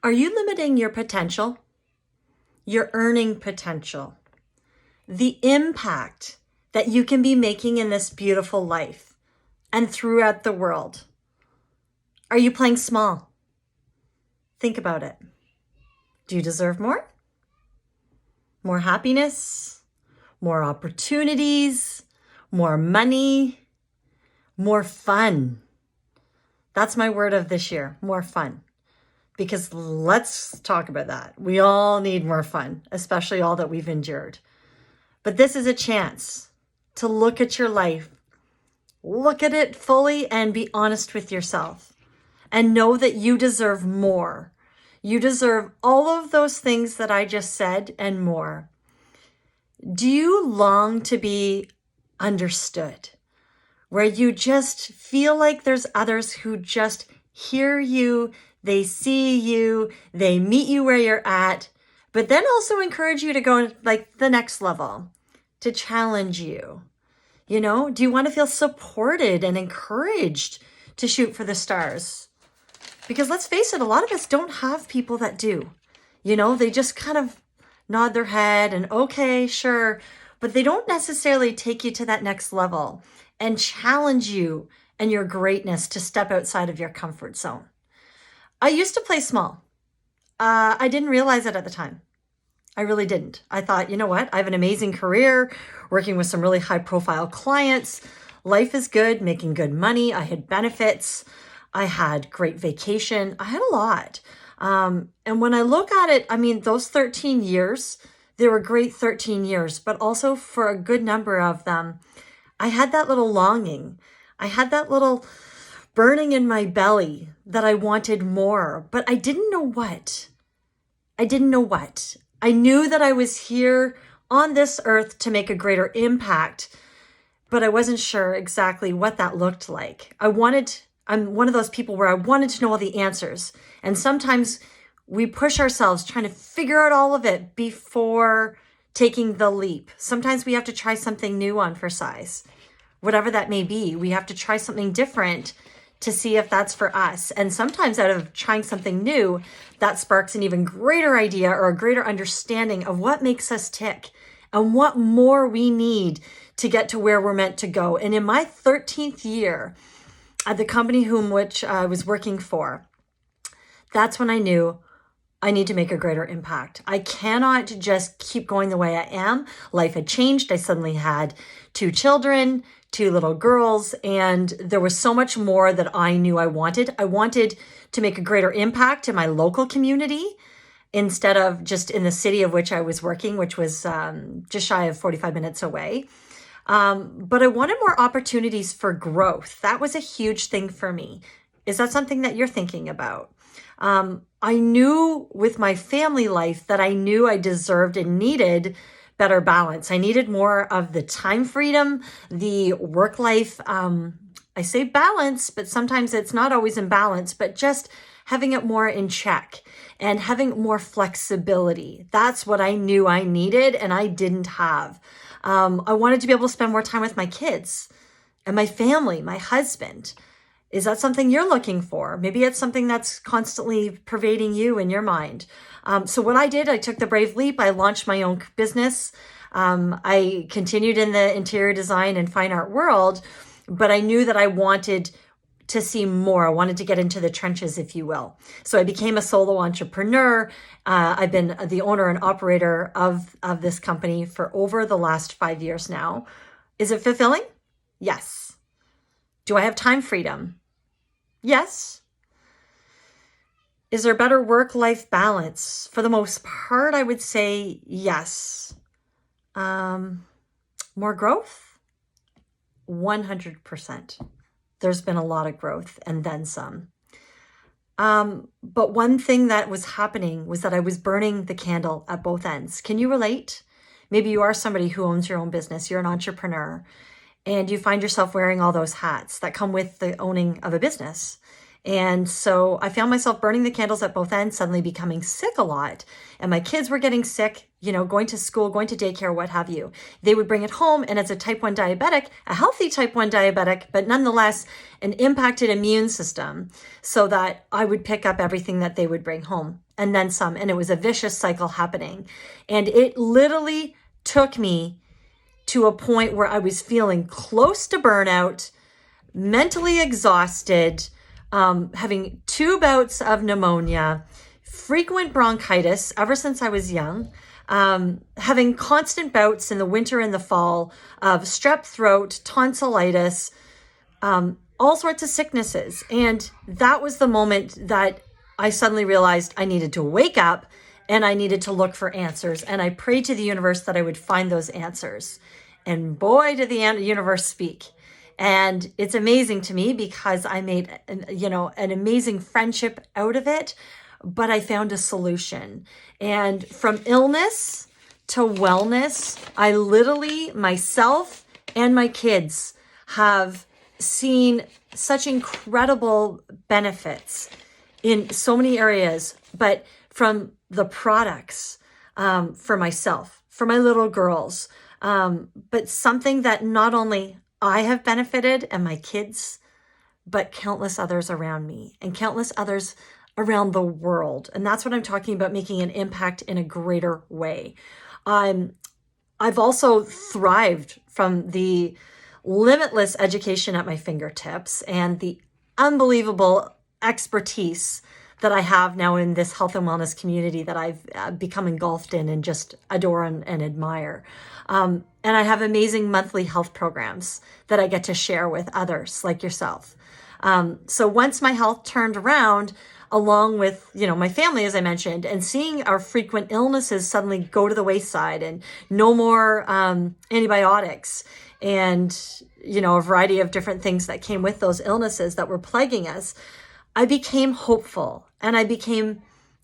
Are you limiting your potential, your earning potential, the impact that you can be making in this beautiful life and throughout the world? Are you playing small? Think about it. Do you deserve more? More happiness, more opportunities, more money, more fun. That's my word of this year, more fun. Because let's talk about that. We all need more fun, especially all that we've endured. But this is a chance to look at your life, look at it fully and be honest with yourself and know that you deserve more. You deserve all of those things that I just said and more. Do you long to be understood, where you just feel like there's others who just hear you, they see you, they meet you where you're at, but then also encourage you to go like the next level, to challenge you? You know, do you want to feel supported and encouraged to shoot for the stars? Because let's face it, a lot of us don't have people that do. You know, they just kind of nod their head and okay, sure, but they don't necessarily take you to that next level and challenge you and your greatness to step outside of your comfort zone. I used to play small. I didn't realize it at the time. I really didn't. I thought, you know what? I have an amazing career, working with some really high profile clients. Life is good, making good money. I had benefits. I had great vacation. I had a lot. And when I look at it, I mean, those 13 years, they were great 13 years, but also for a good number of them, I had that little longing. I had that little burning in my belly that I wanted more, but I didn't know what. I didn't know what. I knew that I was here on this earth to make a greater impact, but I wasn't sure exactly what that looked like. I'm one of those people where I wanted to know all the answers. And sometimes we push ourselves trying to figure out all of it before taking the leap. Sometimes we have to try something new on for size, whatever that may be. We have to try something different to see if that's for us. And sometimes out of trying something new, that sparks an even greater idea or a greater understanding of what makes us tick and what more we need to get to where we're meant to go. And in my 13th year at the company which I was working for, that's when I knew I need to make a greater impact. I cannot just keep going the way I am. Life had changed. I suddenly had 2 children, 2 little girls, and there was so much more that I knew I wanted. I wanted to make a greater impact in my local community instead of just in the city of which I was working, which was just shy of 45 minutes away. But I wanted more opportunities for growth. That was a huge thing for me. Is that something that you're thinking about? I knew with my family life that I knew I deserved and needed better balance. I needed more of the time freedom, the work life. I say balance, but sometimes it's not always in balance, but just having it more in check and having more flexibility. That's what I knew I needed and I didn't have. I wanted to be able to spend more time with my kids and my family, my husband. Is that something you're looking for? Maybe it's something that's constantly pervading you in your mind. So what I did, I took the brave leap. I launched my own business. I continued in the interior design and fine art world, but I knew that I wanted to see more. I wanted to get into the trenches, if you will. So I became a solo entrepreneur. I've been the owner and operator of this company for over the last 5 years now. Is it fulfilling? Yes. Do I have time freedom? Yes. Is there better work-life balance? For the most part, I would say yes. More growth? 100%. There's been a lot of growth and then some. But one thing that was happening was that I was burning the candle at both ends. Can you relate? Maybe you are somebody who owns your own business. You're an entrepreneur and you find yourself wearing all those hats that come with the owning of a business. And so I found myself burning the candles at both ends, suddenly becoming sick a lot. And my kids were getting sick, going to school, going to daycare, what have you. They would bring it home. And as a type 1 diabetic, a healthy type 1 diabetic, but nonetheless, an impacted immune system, so that I would pick up everything that they would bring home and then some. And it was a vicious cycle happening. And it literally took me to a point where I was feeling close to burnout, mentally exhausted, having 2 bouts of pneumonia, frequent bronchitis ever since I was young, having constant bouts in the winter and the fall of strep throat, tonsillitis, all sorts of sicknesses. And that was the moment that I suddenly realized I needed to wake up and I needed to look for answers. And I prayed to the universe that I would find those answers. And boy, did the universe speak. And it's amazing to me because I made, an amazing friendship out of it, but I found a solution. And from illness to wellness, I literally, myself and my kids, have seen such incredible benefits in so many areas, but from the products, for myself, for my little girls, but something that not only I have benefited and my kids, but countless others around me and countless others around the world. And that's what I'm talking about, making an impact in a greater way. I've also thrived from the limitless education at my fingertips and the unbelievable expertise that I have now in this health and wellness community that I've become engulfed in and just adore and admire. And I have amazing monthly health programs that I get to share with others like yourself. So once my health turned around, along with, my family, as I mentioned, and seeing our frequent illnesses suddenly go to the wayside and no more antibiotics and, a variety of different things that came with those illnesses that were plaguing us, I became hopeful and I became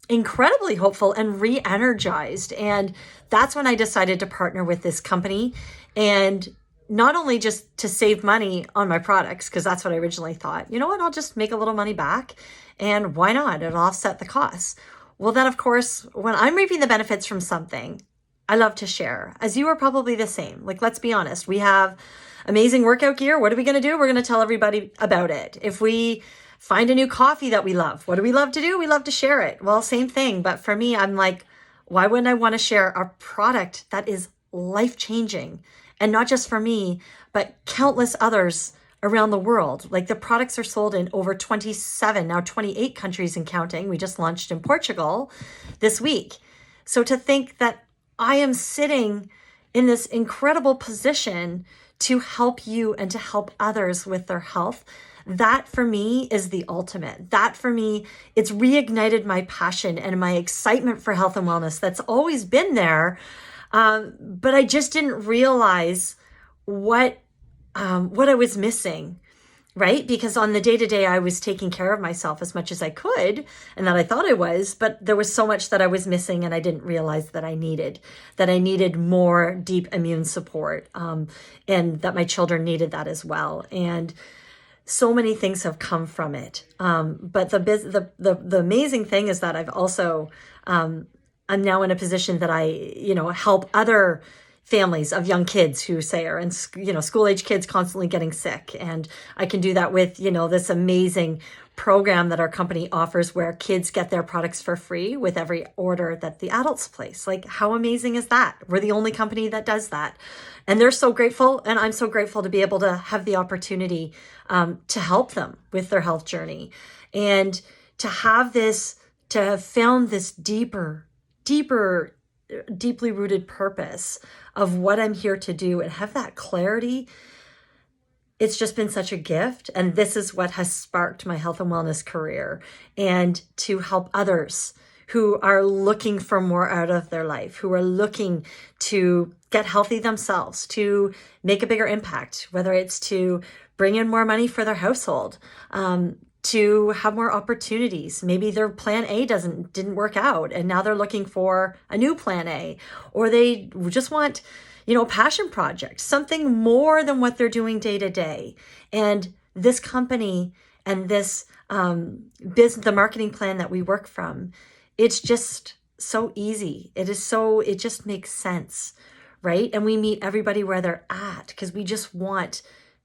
incredibly hopeful and re-energized. And that's when I decided to partner with this company, and not only just to save money on my products, because that's what I originally thought, I'll just make a little money back and why not? It'll offset the costs. Well, then of course, when I'm reaping the benefits from something, I love to share, as you are probably the same. Like, let's be honest, we have amazing workout gear. What are we going to do? We're going to tell everybody about it. If we find a new coffee that we love, what do we love to do? We love to share it. Well, same thing. But for me, I'm like, why wouldn't I want to share a product that is life-changing? And not just for me, but countless others around the world. Like, the products are sold in over 27, now 28 countries and counting. We just launched in Portugal this week. So to think that I am sitting in this incredible position to help you and to help others with their health, that for me is the ultimate. That for me, it's reignited my passion and my excitement for health and wellness that's always been there. But I just didn't realize what I was missing, right? Because on the day-to-day, I was taking care of myself as much as I could, and that I thought I was, but there was so much that I was missing, and I didn't realize that I needed more deep immune support, and that my children needed that as well. And so many things have come from it. But the amazing thing is that I've also, I'm now in a position that I, help other families of young kids who say are in, school age kids constantly getting sick. And I can do that with, this amazing program that our company offers where kids get their products for free with every order that the adults place. Like, how amazing is that? We're the only company that does that. And they're so grateful. And I'm so grateful to be able to have the opportunity to help them with their health journey, and to have found this deeply rooted purpose of what I'm here to do and have that clarity. It's just been such a gift. And this is what has sparked my health and wellness career, and to help others who are looking for more out of their life, who are looking to get healthy themselves, to make a bigger impact, whether it's to bring in more money for their household, to have more opportunities. Maybe their plan A didn't work out, and now they're looking for a new plan A, or they just want, a passion project, something more than what they're doing day to day. And this company and this the marketing plan that we work from, it's just so easy. It just makes sense, right? And we meet everybody where they're at because we just want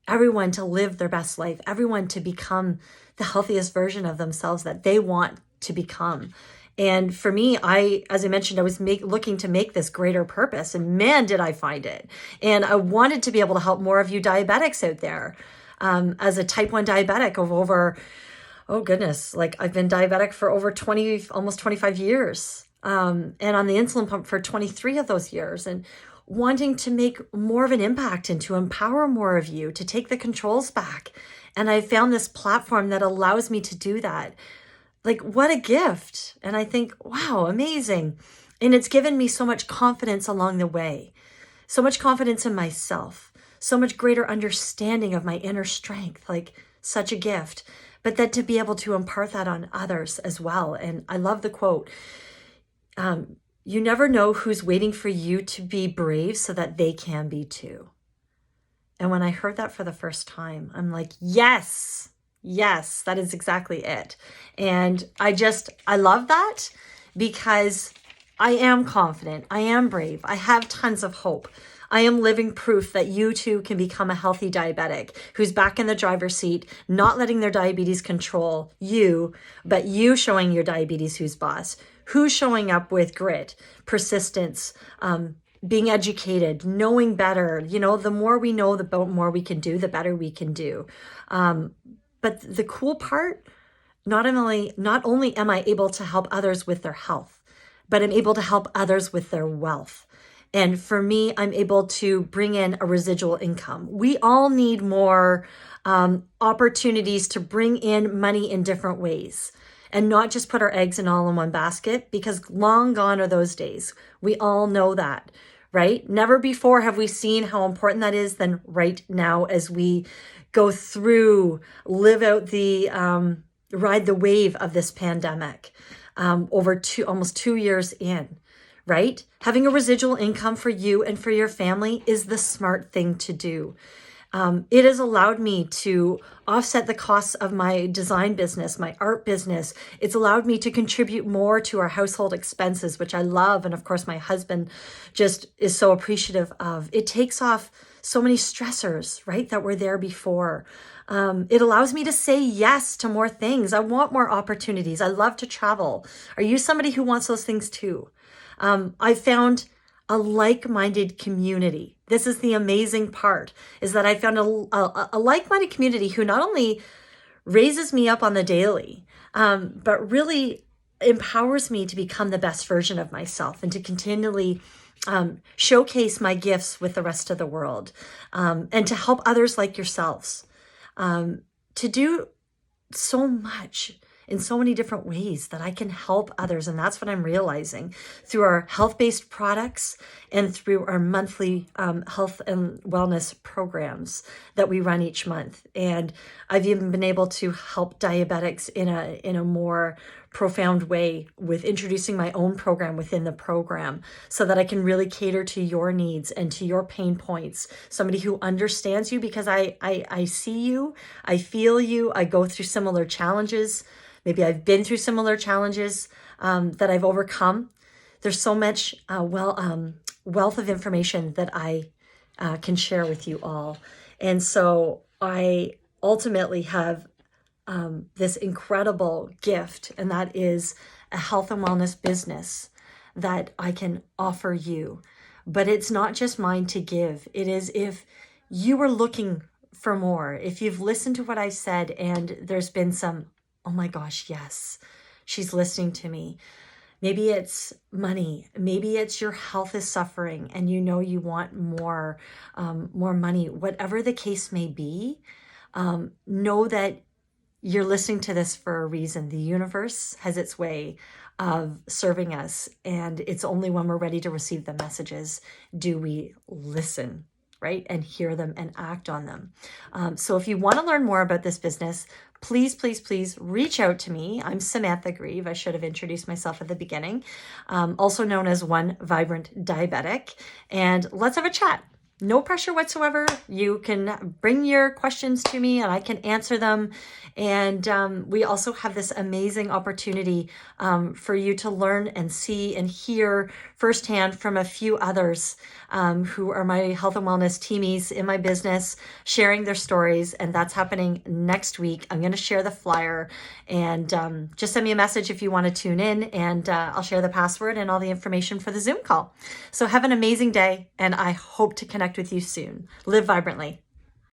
everyone to live their best life, everyone to become the healthiest version of themselves that they want to become. And for me, as I mentioned, I was looking to make this greater purpose, and man, did I find it. And I wanted to be able to help more of you diabetics out there. As a type 1 diabetic of over, oh goodness, like I've been diabetic for over 20, almost 25 years. And on the insulin pump for 23 of those years, and wanting to make more of an impact and to empower more of you to take the controls back. And I found this platform that allows me to do that. Like, what a gift. And I think, wow, amazing. And it's given me so much confidence along the way, so much confidence in myself, so much greater understanding of my inner strength, like such a gift. But then to be able to impart that on others as well. And I love the quote, you never know who's waiting for you to be brave so that they can be too. And when I heard that for the first time, I'm like, yes, that is exactly it. And I love that because I am confident. I am brave. I have tons of hope. I am living proof that you too can become a healthy diabetic who's back in the driver's seat, not letting their diabetes control you, but you showing your diabetes who's boss, who's showing up with grit, persistence, being educated, knowing better. You know, the more we know, the more we can do, the better we can do. But the cool part, not only am I able to help others with their health, but I'm able to help others with their wealth. And for me, I'm able to bring in a residual income. We all need more opportunities to bring in money in different ways and not just put our eggs all in one basket, because long gone are those days. We all know that, right? Never before have we seen how important that is than right now as we go through, live out ride the wave of this pandemic over almost 2 years in, right? Having a residual income for you and for your family is the smart thing to do. It has allowed me to offset the costs of my design business, my art business. It's allowed me to contribute more to our household expenses, which I love. And of course, my husband just is so appreciative of. It takes off so many stressors, right, that were there before. It allows me to say yes to more things. I want more opportunities. I love to travel. Are you somebody who wants those things too? I found a like-minded community. This is the amazing part, is that I found a like-minded community who not only raises me up on the daily, but really empowers me to become the best version of myself and to continually showcase my gifts with the rest of the world, and to help others like yourselves, to do so much in so many different ways that I can help others. And that's what I'm realizing through our health-based products and through our monthly health and wellness programs that we run each month. And I've even been able to help diabetics in a more profound way with introducing my own program within the program so that I can really cater to your needs and to your pain points. Somebody who understands you, because I see you, I feel you, I go through similar challenges. Maybe I've been through similar challenges that I've overcome. There's so much wealth of information that I can share with you all. And so I ultimately have this incredible gift, and that is a health and wellness business that I can offer you. But it's not just mine to give. It is, if you are looking for more, if you've listened to what I said and there's been some, oh my gosh, yes, she's listening to me. Maybe it's money. Maybe it's your health is suffering and you know you want more money. Whatever the case may be, know that you're listening to this for a reason. The universe has its way of serving us, and it's only when we're ready to receive the messages do we listen, right? And hear them and act on them. So if you want to learn more about this business, please, please, please reach out to me. I'm Samantha Grieve. I should have introduced myself at the beginning. Also known as One Vibrant Diabetic. And let's have a chat. no pressure whatsoever. You can bring your questions to me and I can answer them. And we also have this amazing opportunity for you to learn and see and hear firsthand from a few others who are my health and wellness teamies in my business, sharing their stories. And that's happening next week. I'm going to share the flyer, and just send me a message if you want to tune in, and I'll share the password and all the information for the Zoom call. So have an amazing day, and I hope to connect with you soon. Live vibrantly.